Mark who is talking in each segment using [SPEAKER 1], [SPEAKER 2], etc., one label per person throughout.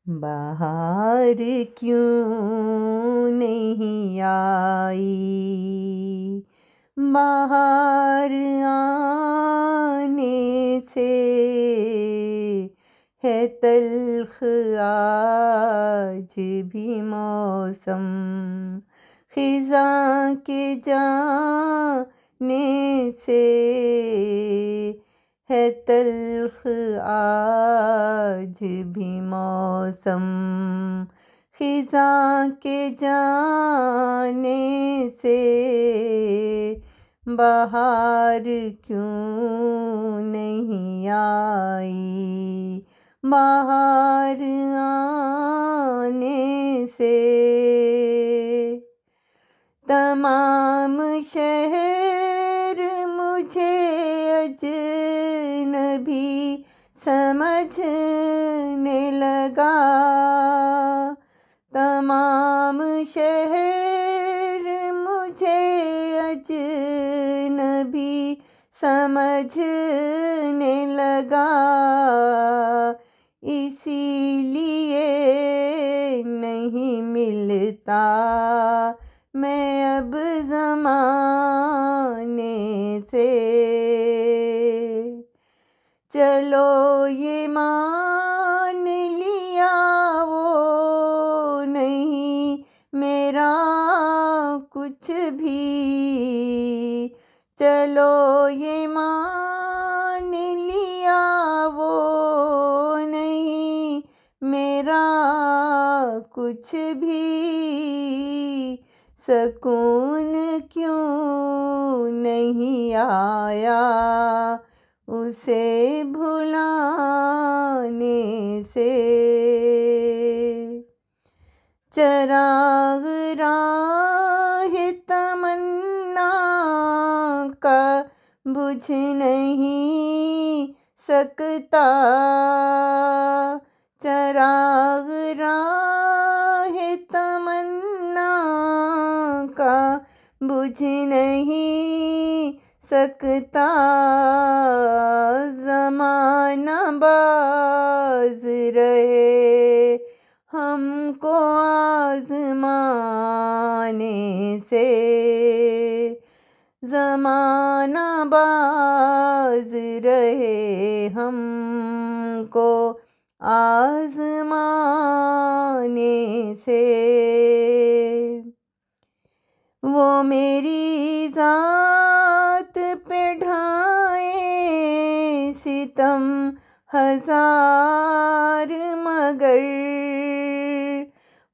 [SPEAKER 1] بہار کیوں نہیں آئی، بہار آنے سے ہے تلخ آج بھی موسم، خزاں کے جانے سے ہے تلخ آج بھی موسم، خزاں کے جانے سے بہار کیوں نہیں آئی، بہار آنے سے تمام شہر مجھے اجنبی سمجھنے لگا، تمام شہر مجھے اجنبی سمجھنے لگا، اسی لیے نہیں ملتا میں اب زمانے سے، چلو یہ مان لیا وہ نہیں میرا کچھ بھی، چلو یہ مان لیا وہ نہیں میرا کچھ بھی، سکون کیوں نہیں آیا اسے بھلانے سے، چراغ راہ تمنا کا بجھ نہیں سکتا، چراغ راہ تمنا کا بجھ نہیں سکتا، زمانہ باز رہے ہم کو آزمانے سے، زمانہ باز رہے ہم کو آزمانے سے، وہ میری ذات پہ ڈھائیں ستم ہزار مگر،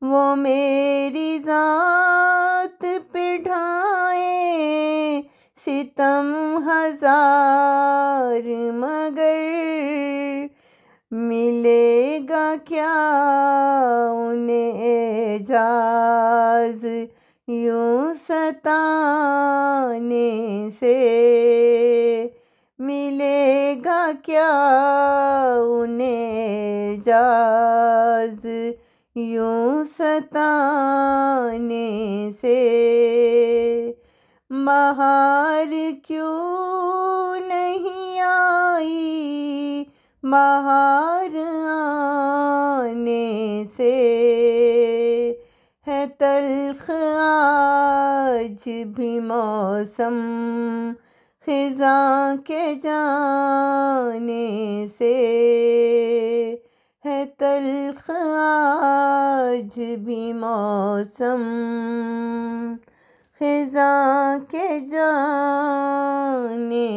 [SPEAKER 1] وہ میری ذات پہ ڈھائیں ستم ہزار مگر، ملے گا کیا انہیں اعجاز یوں ستانے سے، ملے گا کیا انہیں اعجاز یوں ستانے سے، بہار کیوں نہیں آئی، بہار آنے سے ہے تلخ آج بھی موسم، خزاں کے جانے سے ہے تلخ آج بھی موسم، خزاں کے جانے